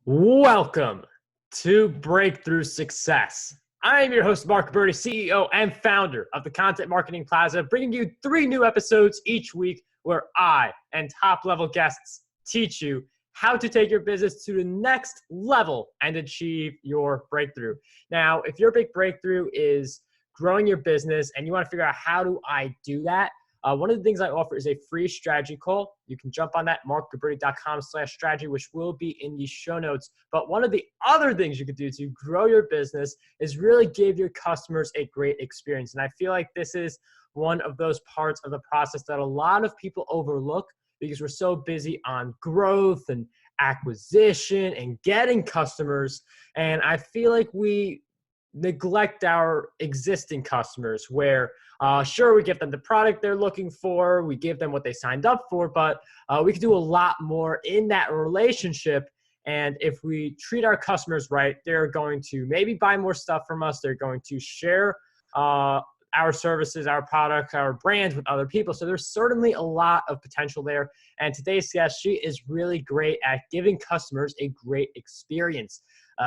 Welcome to Breakthrough Success. I am your host, Marc Guberti, CEO and founder of the Content Marketing Plaza, bringing you 3 new episodes each week where I and top-level guests teach you how to take your business to the next level and achieve your breakthrough. Now, if your big breakthrough is growing your business and you want to figure out how do I do that, one of the things I offer is a free strategy call. You can jump on that, marcguberti.com/strategy, which will be in the show notes. But one of the other things you could do to grow your business is really give your customers a great experience. And I feel like this is one of those parts of the process that a lot of people overlook because we're so busy on growth and acquisition and getting customers. And I feel like we neglect our existing customers where sure, we give them the product they're looking for, we give them what they signed up for, but we can do a lot more in that relationship. And if we treat our customers right, they're going to maybe buy more stuff from us. They're going to share our services, our products, our brands with other people. So there's certainly a lot of potential there. And today's guest, she is really great at giving customers a great experience.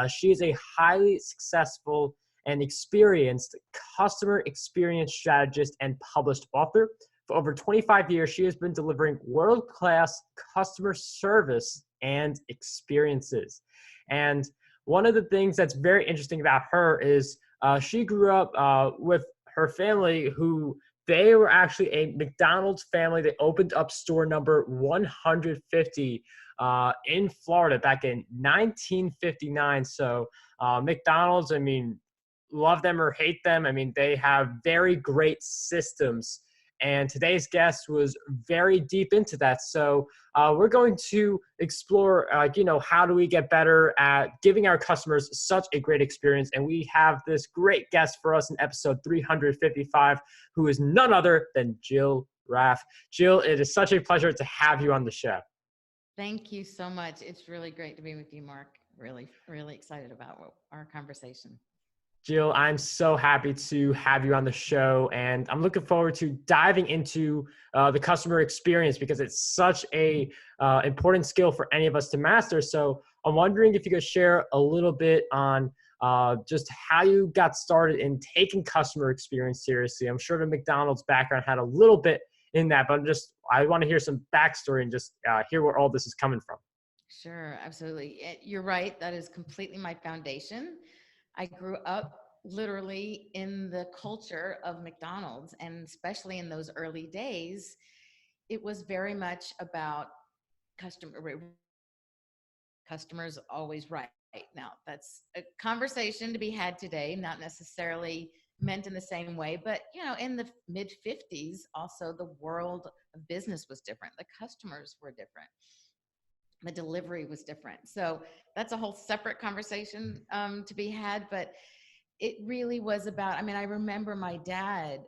She is a highly successful and experienced customer experience strategist and published author. For over 25 years, she has been delivering world-class customer service and experiences. And one of the things that's very interesting about her is she grew up with her family who they were actually a McDonald's family. They opened up store number 150 in Florida back in 1959. So McDonald's, I mean, love them or hate them, I mean, they have very great systems. And today's guest was very deep into that. So we're going to explore, how do we get better at giving our customers such a great experience. And we have this great guest for us in episode 355, who is none other than Jill Raff. Jill, it is such a pleasure to have you on the show. Thank you so much. It's really great to be with you, Marc. Really, really excited about our conversation. Jill, I'm so happy to have you on the show, and I'm looking forward to diving into the customer experience because it's such a important skill for any of us to master. So I'm wondering if you could share a little bit on just how you got started in taking customer experience seriously. I'm sure the McDonald's background had a little bit in that, but I want to hear some backstory and just hear where all this is coming from. Sure, absolutely. You're right. That is completely my foundation. I grew up literally in the culture of McDonald's, and especially in those early days, it was very much about customers always right. Now, that's a conversation to be had today, not necessarily meant in the same way, but in the mid 50s, also the world of business was different. The customers were different. The delivery was different. So that's a whole separate conversation to be had, but it really was about, I remember my dad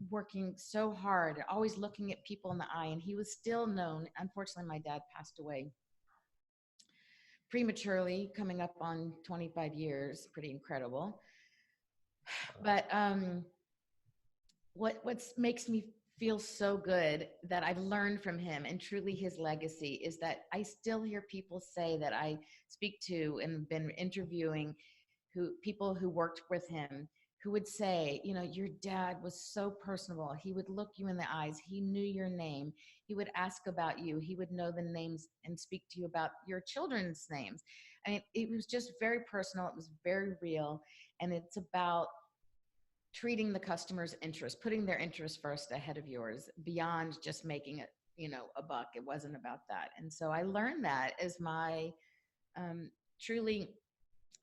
working so hard, always looking at people in the eye, and he was still known. Unfortunately, my dad passed away prematurely, coming up on 25 years, pretty incredible. But what makes me feel so good that I've learned from him and truly his legacy is that I still hear people say that I speak to and been interviewing people who worked with him who would say, your dad was so personable. He would look you in the eyes. He knew your name. He would ask about you. He would know the names and speak to you about your children's names. It was just very personal. It was very real. And it's about treating the customer's interest, putting their interest first ahead of yours, beyond just making it, a buck. It wasn't about that. And so I learned that as my truly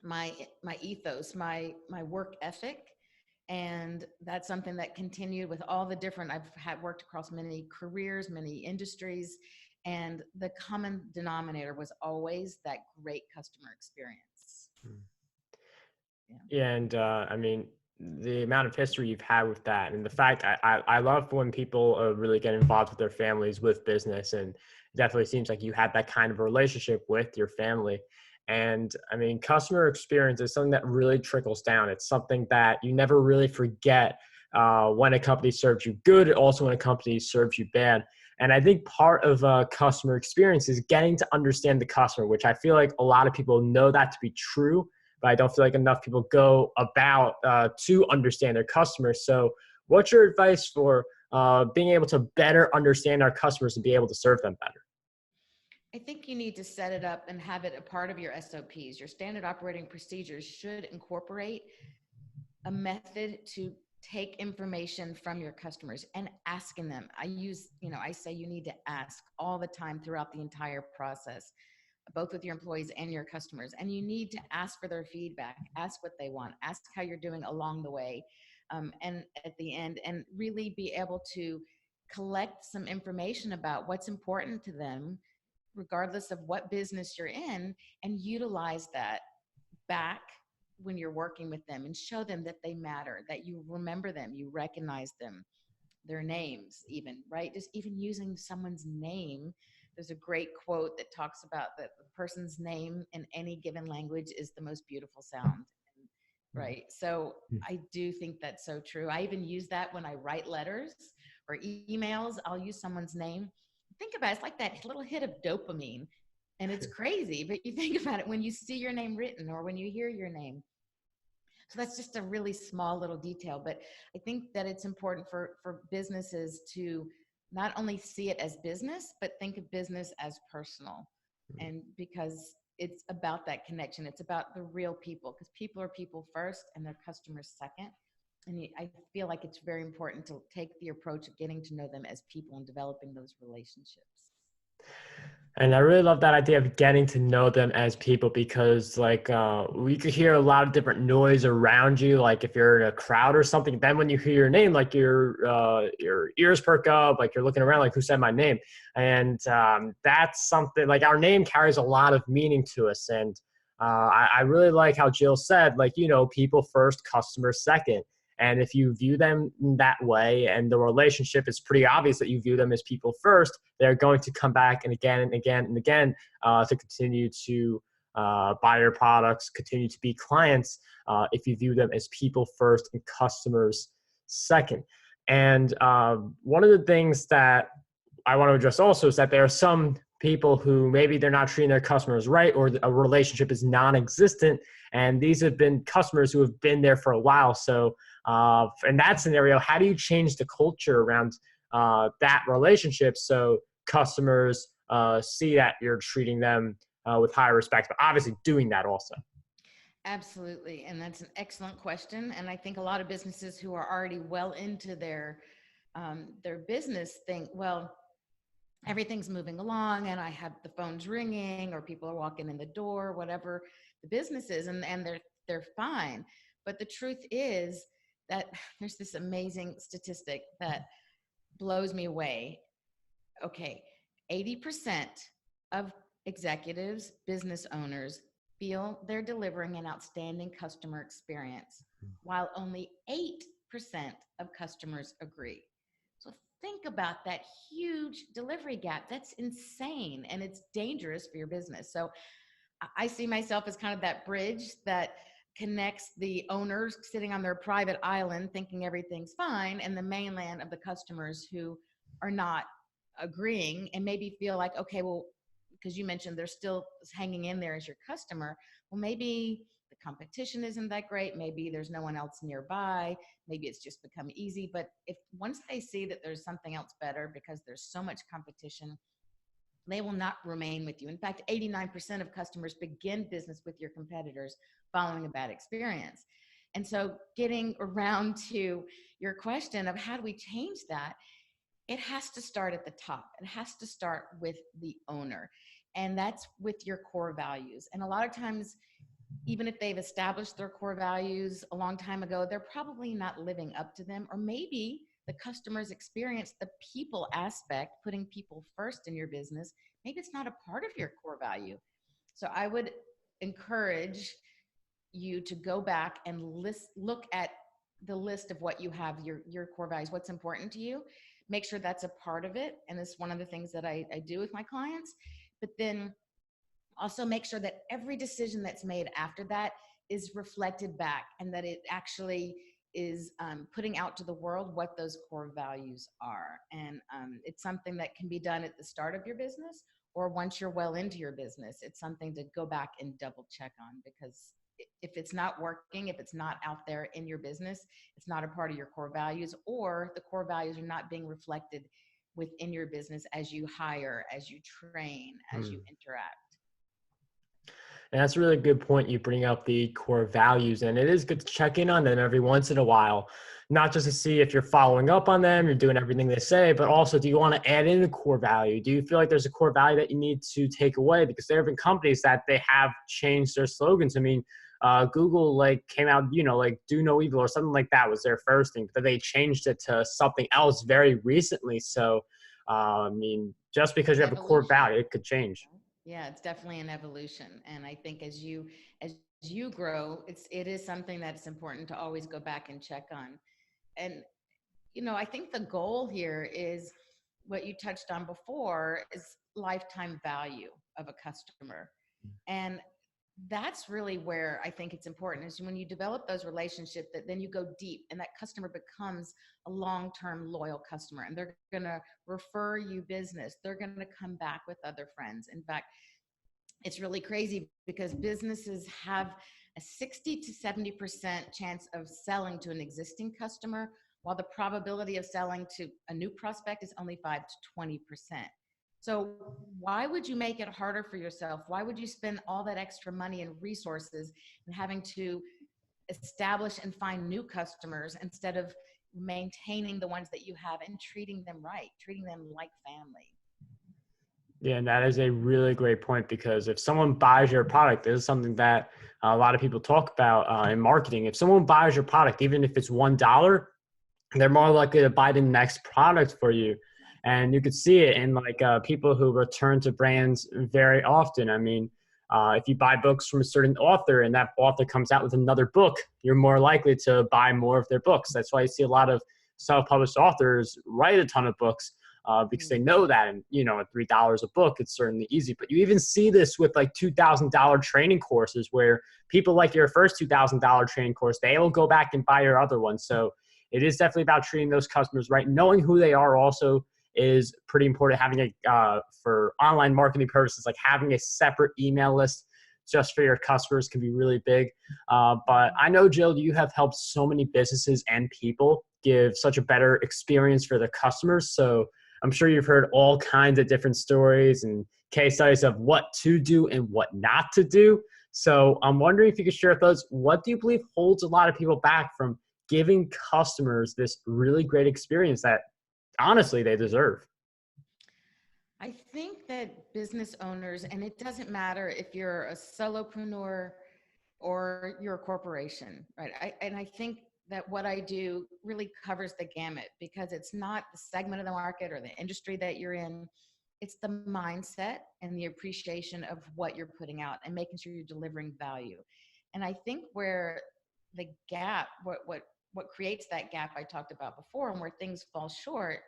my ethos, my work ethic. And that's something that continued with all the different, I've worked across many careers, many industries, and the common denominator was always that great customer experience. Yeah. And the amount of history you've had with that, and the fact I love when people really get involved with their families with business, and it definitely seems like you had that kind of relationship with your family. And customer experience is something that really trickles down. It's something that you never really forget when a company serves you good, also when a company serves you bad. And I think part of customer experience is getting to understand the customer, which I feel like a lot of people know that to be true, but I don't feel like enough people go about to understand their customers. So what's your advice for being able to better understand our customers and be able to serve them better? I think you need to set it up and have it a part of your SOPs. Your standard operating procedures should incorporate a method to take information from your customers and asking them. I say you need to ask all the time throughout the entire process, both with your employees and your customers. And you need to ask for their feedback, ask what they want, ask how you're doing along the way. And at the end, and really be able to collect some information about what's important to them, regardless of what business you're in, and utilize that back when you're working with them and show them that they matter, that you remember them, you recognize them, their names even, right? Just even using someone's name. There's a great quote that talks about that the person's name in any given language is the most beautiful sound, right? So I do think that's so true. I even use that when I write letters or emails. I'll use someone's name. Think about it, it's like that little hit of dopamine. And it's crazy, but you think about it when you see your name written or when you hear your name. So that's just a really small little detail, but I think that it's important for businesses to not only see it as business, but think of business as personal. And because it's about that connection, it's about the real people, because people are people first and their customers second. And I feel like it's very important to take the approach of getting to know them as people and developing those relationships. And I really love that idea of getting to know them as people, because we could hear a lot of different noise around you. Like if you're in a crowd or something, then when you hear your name, like your ears perk up, like you're looking around, like who said my name? And that's something, like our name carries a lot of meaning to us. And I really like how Jill said, like, people first, customers second. And if you view them that way, and the relationship is pretty obvious that you view them as people first, they're going to come back and again and again and again to continue to buy your products, continue to be clients if you view them as people first and customers second. And one of the things that I want to address also is that there are some people who maybe they're not treating their customers right, or a relationship is non-existent. And these have been customers who have been there for a while. So in that scenario, how do you change the culture around that relationship so customers see that you're treating them with higher respect, but obviously doing that also? Absolutely. And that's an excellent question. And I think a lot of businesses who are already well into their business think, well, everything's moving along and I have the phone's ringing or people are walking in the door, whatever the business is, and they're fine. But the truth is that there's this amazing statistic that blows me away. Okay, 80% of executives, business owners feel they're delivering an outstanding customer experience, while only 8% of customers agree. So think about that huge delivery gap. That's insane, and it's dangerous for your business. So I see myself as kind of that bridge that connects the owners sitting on their private island thinking everything's fine, and the mainland of the customers who are not agreeing and maybe feel like, okay, well, because you mentioned they're still hanging in there as your customer. Well, maybe the competition isn't that great. Maybe there's no one else nearby. Maybe it's just become easy. But if once they see that there's something else better because there's so much competition, they will not remain with you. In fact, 89% of customers begin business with your competitors following a bad experience. And so getting around to your question of how do we change that, it has to start at the top. It has to start with the owner. And that's with your core values. And a lot of times, even if they've established their core values a long time ago, they're probably not living up to them. Or maybe the customers experience the people aspect, putting people first in your business. Maybe it's not a part of your core value. So I would encourage you to go back and look at the list of what you have, your core values, what's important to you. Make sure that's a part of it. And it's one of the things that I do with my clients. But then also make sure that every decision that's made after that is reflected back, and that it actually is putting out to the world what those core values are. And it's something that can be done at the start of your business, or once you're well into your business. It's something to go back and double check on, because if it's not working, if it's not out there in your business, it's not a part of your core values, or the core values are not being reflected within your business as you hire, as you train, as you interact. And that's a really good point. You bring up the core values, and it is good to check in on them every once in a while, not just to see if you're following up on them, you're doing everything they say, but also, do you want to add in a core value? Do you feel like there's a core value that you need to take away? Because there have been companies that they have changed their slogans. I mean, Google like came out, like do no evil or something like that was their first thing, but they changed it to something else very recently. So, I mean, just because you have a core value, it could change. Yeah, it's definitely an evolution. And I think as you grow, it is something that's important to always go back and check on. And, I think the goal here is what you touched on before, is lifetime value of a customer. And that's really where I think it's important, is when you develop those relationships, that then you go deep and that customer becomes a long-term loyal customer, and they're going to refer you business. They're going to come back with other friends. In fact, it's really crazy because businesses have a 60 to 70% chance of selling to an existing customer, while the probability of selling to a new prospect is only 5 to 20%. So why would you make it harder for yourself? Why would you spend all that extra money and resources and having to establish and find new customers instead of maintaining the ones that you have and treating them right, treating them like family? Yeah, and that is a really great point, because if someone buys your product, this is something that a lot of people talk about in marketing. If someone buys your product, even if it's $1, they're more likely to buy the next product for you. And you could see it in like people who return to brands very often. I mean, if you buy books from a certain author and that author comes out with another book, you're more likely to buy more of their books. That's why you see a lot of self-published authors write a ton of books, because they know that. And, at $3 a book, it's certainly easy. But you even see this with like $2,000 training courses, where people like your first $2,000 training course, they will go back and buy your other one. So it is definitely about treating those customers right. Knowing who they are also is pretty important. Having for online marketing purposes, like having a separate email list just for your customers can be really big. But I know, Jill, you have helped so many businesses and people give such a better experience for their customers. So I'm sure you've heard all kinds of different stories and case studies of what to do and what not to do. So I'm wondering if you could share with us, what do you believe holds a lot of people back from giving customers this really great experience that honestly they deserve? I think that business owners, and it doesn't matter if you're a solopreneur or you're a corporation, right? I think that what I do really covers the gamut, because it's not the segment of the market or the industry that you're in. It's the mindset and the appreciation of what you're putting out and making sure you're delivering value. And I think where the gap, what creates that gap I talked about before, and where things fall short,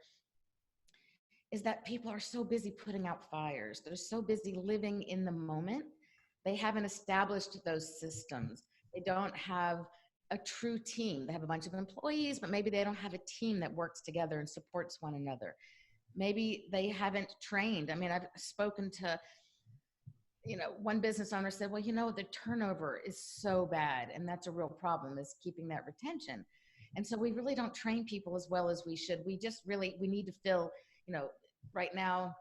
is that people are so busy putting out fires. They're so busy living in the moment. They haven't established those systems. They don't have a true team. They have a bunch of employees, but maybe they don't have a team that works together and supports one another. Maybe they haven't trained. I mean, I've spoken to, one business owner said, well, the turnover is so bad. And that's a real problem, is keeping that retention. And so we really don't train people as well as we should. We need to fill, right now,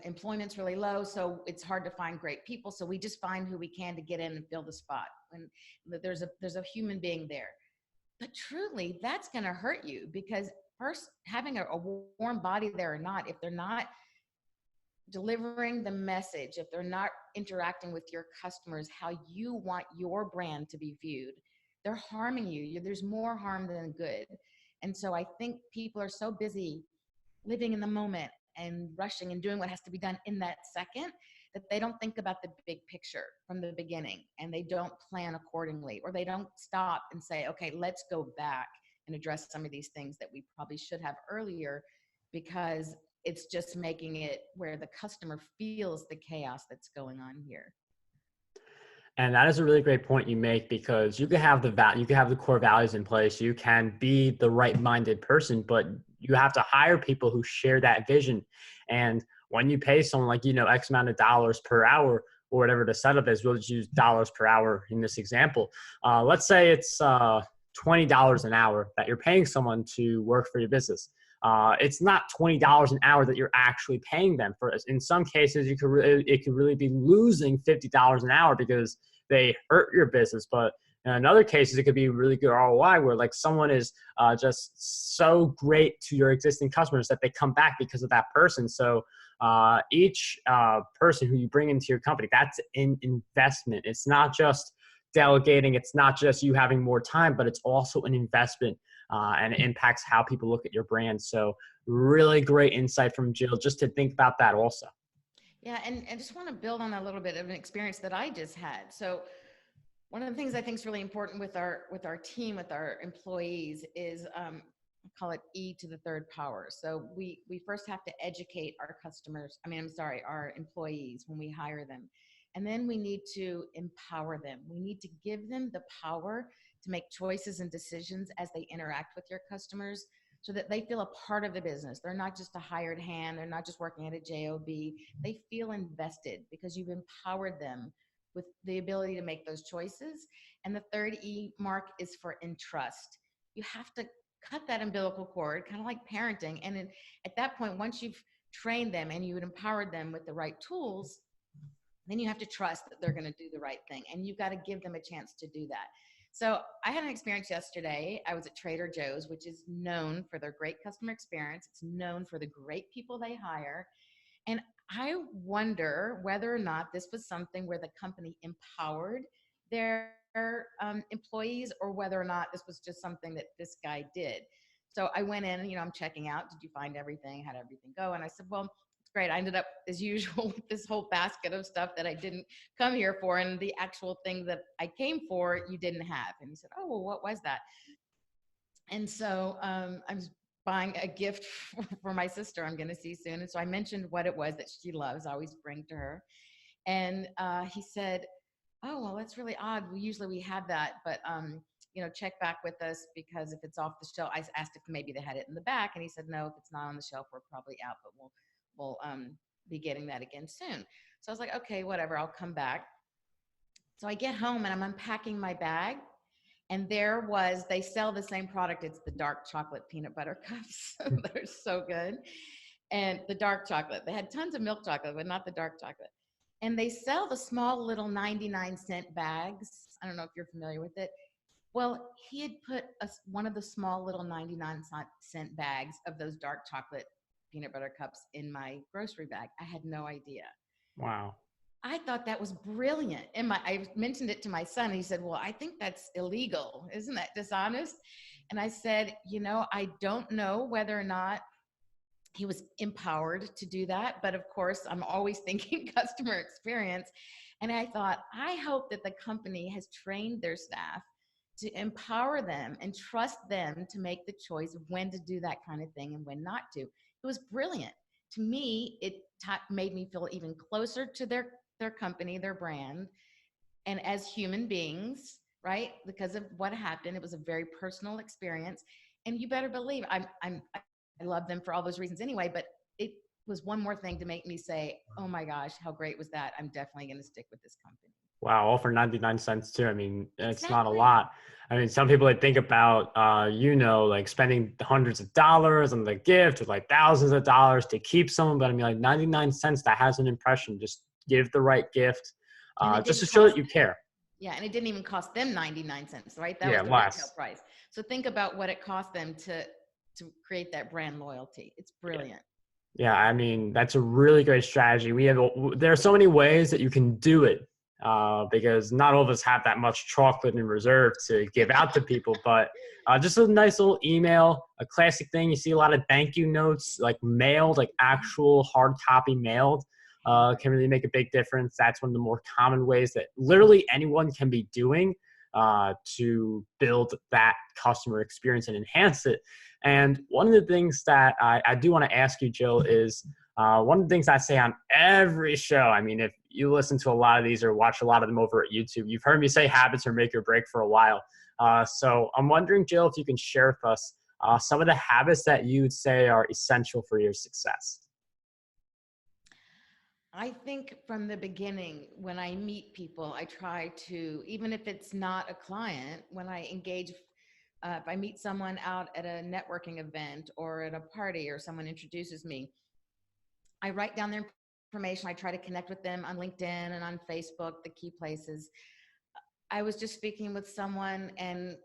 employment's really low, so it's hard to find great people. So we just find who we can to get in and fill the spot when there's a human being there. But truly, that's going to hurt you, because first, having a warm body there or not, if they're not delivering the message, if they're not interacting with your customers how you want your brand to be viewed, they're harming you. There's more harm than good. And so I think people are so busy living in the moment and rushing and doing what has to be done in that second, that they don't think about the big picture from the beginning, and they don't plan accordingly, or they don't stop and say, okay, let's go back and address some of these things that we probably should have earlier, because it's just making it where the customer feels the chaos that's going on here. And that is a really great point you make, because you can have you can have the core values in place. You can be the right-minded person, but you have to hire people who share that vision. And when you pay someone like, X amount of dollars per hour or whatever the setup is, we'll just use dollars per hour in this example. Let's say it's $20 an hour that you're paying someone to work for your business. It's not $20 an hour that you're actually paying them for. In some cases, it could really be losing $50 an hour because they hurt your business. But in other cases, it could be really good ROI, where like someone is just so great to your existing customers that they come back because of that person. So each person who you bring into your company, that's an investment. It's not just delegating. It's not just you having more time, but it's also an investment. And it impacts how people look at your brand. So really great insight from Jill, just to think about that also. Yeah, and I just want to build on a little bit of an experience that I just had. So one of the things I think is really important with our team, with our employees, is I call it E to the third power. So we first have to educate our customers. Our employees when we hire them. And then we need to empower them. We need to give them the power to make choices and decisions as they interact with your customers, so that they feel a part of the business. They're not just a hired hand. They're not just working at a job. They feel invested because you've empowered them with the ability to make those choices. And the third E, Mark, is for entrust. You have to cut that umbilical cord, kind of like parenting. And at that point, once you've trained them and you've empowered them with the right tools, then you have to trust that they're going to do the right thing. And you've got to give them a chance to do that. So I had an experience yesterday. I was at Trader Joe's, which is known for their great customer experience. It's known for the great people they hire. And I wonder whether or not this was something where the company empowered their employees, or whether or not this was just something that this guy did. So I went in and, I'm checking out. Did you find everything? How did everything go? And I said, well, it's great. I ended up, as usual, with this whole basket of stuff that I didn't come here for. And the actual thing that I came for, you didn't have. And he said, oh, well, what was that? And so I was buying a gift for my sister I'm going to see soon. And so I mentioned what it was that she loves. I always bring to her. And he said, oh, well, that's really odd. We have that, but check back with us, because if it's off the shelf. I asked if maybe they had it in the back, and he said, no, if it's not on the shelf, we're probably out, but we'll be getting that again soon. So I was like, okay, whatever, I'll come back. So I get home and I'm unpacking my bag, and they sell the same product. It's the dark chocolate peanut butter cups. They're so good. And the dark chocolate, they had tons of milk chocolate, but not the dark chocolate. And they sell the small little 99-cent bags. I don't know if you're familiar with it. Well, he had put one of the small little 99-cent bags of those dark chocolate peanut butter cups in my grocery bag. I had no idea. Wow. I thought that was brilliant. And I mentioned it to my son. And he said, well, I think that's illegal. Isn't that dishonest? And I said, I don't know whether or not he was empowered to do that. But of course, I'm always thinking customer experience. And I thought, I hope that the company has trained their staff to empower them and trust them to make the choice of when to do that kind of thing and when not to. It was brilliant. To me, it made me feel even closer to their company, their brand, and as human beings, right? Because of what happened, it was a very personal experience. And you better believe I love them for all those reasons anyway, but it was one more thing to make me say, oh my gosh, how great was that? I'm definitely going to stick with this company. Wow, all for 99 cents too. I mean, it's Exactly. not a lot. I mean, some people think about, like spending hundreds of dollars on the gift, or like thousands of dollars to keep someone. But I mean, like 99 cents, that has an impression. Just give the right gift, just to show that you care. Yeah, and it didn't even cost them 99 cents, right? That Yeah, was the retail price. So think about what it cost them to create that brand loyalty. It's brilliant. Yeah, I mean, that's a really great strategy. There are so many ways that you can do it, because not all of us have that much chocolate in reserve to give out to people, but just a nice little email, a classic thing. You see a lot of thank you notes, like mailed, like actual hard copy mailed, can really make a big difference. That's one of the more common ways that literally anyone can be doing to build that customer experience and enhance it. And one of the things that I do want to ask you, Jill, is one of the things I say on every show. I mean, if you listen to a lot of these or watch a lot of them over at YouTube. You've heard me say habits are make or break for a while. So I'm wondering, Jill, if you can share with us some of the habits that you would say are essential for your success. I think from the beginning, when I meet people, I try to, even if it's not a client, when I engage, if I meet someone out at a networking event or at a party or someone introduces me, I write down their information. I try to connect with them on LinkedIn and on Facebook, the key places. I was just speaking with someone and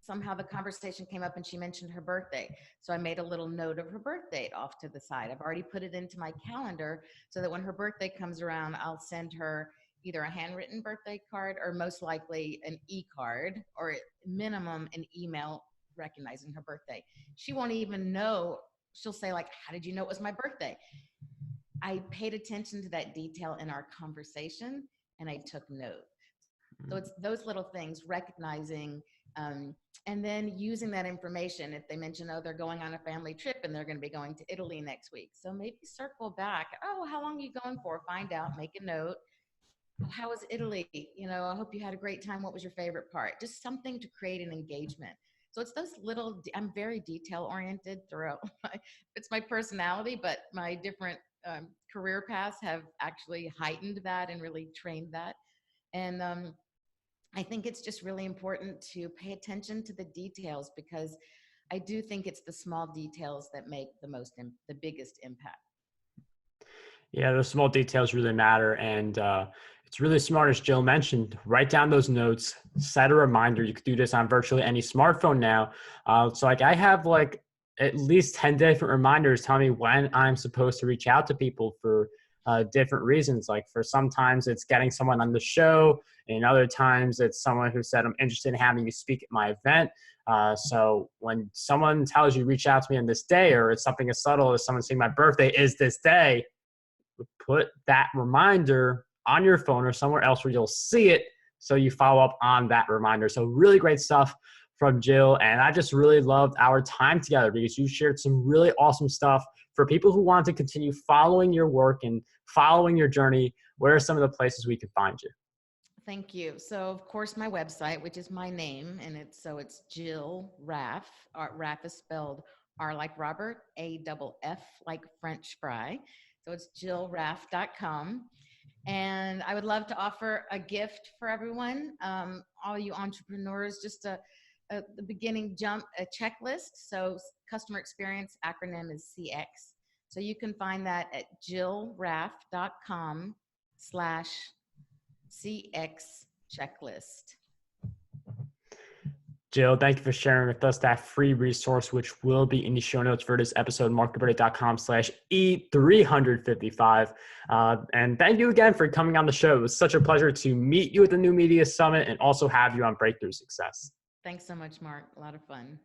somehow the conversation came up and she mentioned her birthday. So I made a little note of her birth date off to the side. I've already put it into my calendar so that when her birthday comes around, I'll send her either a handwritten birthday card or most likely an e-card or at minimum an email recognizing her birthday. She won't even know. She'll say like, how did you know it was my birthday? I paid attention to that detail in our conversation and I took note. So it's those little things, recognizing, and then using that information. If they mention, oh, they're going on a family trip and they're going to be going to Italy next week. So maybe circle back. Oh, how long are you going for? Find out, make a note. Oh, how was Italy? You know, I hope you had a great time. What was your favorite part? Just something to create an engagement. So it's those little, I'm very detail oriented throughout. It's my personality, but my different career paths have actually heightened that and really trained that. And I think it's just really important to pay attention to the details because I do think it's the small details that make the biggest impact. Yeah, those small details really matter. And it's really smart, as Jill mentioned, write down those notes, set a reminder. You could do this on virtually any smartphone now. So like I have like at least 10 different reminders telling me when I'm supposed to reach out to people for different reasons. Like for sometimes it's getting someone on the show, and other times it's someone who said, I'm interested in having you speak at my event. So when someone tells you reach out to me on this day, or it's something as subtle as someone saying my birthday is this day, put that reminder on your phone or somewhere else where you'll see it so you follow up on that reminder. So really great stuff from Jill. And I just really loved our time together because you shared some really awesome stuff for people who want to continue following your work and following your journey. Where are some of the places we can find you? Thank you. So of course my website, which is my name, and it's Jill Raff. Raff is spelled R like Robert, A-double-F like French fry. So it's jillraff.com. And I would love to offer a gift for everyone, all you entrepreneurs, just the beginning a checklist. So customer experience acronym is CX. So you can find that at jillraff.com/CX checklist. Jill, thank you for sharing with us that free resource, which will be in the show notes for this episode, markguberti.com/E355. And thank you again for coming on the show. It was such a pleasure to meet you at the New Media Summit and also have you on Breakthrough Success. Thanks so much, Mark. A lot of fun.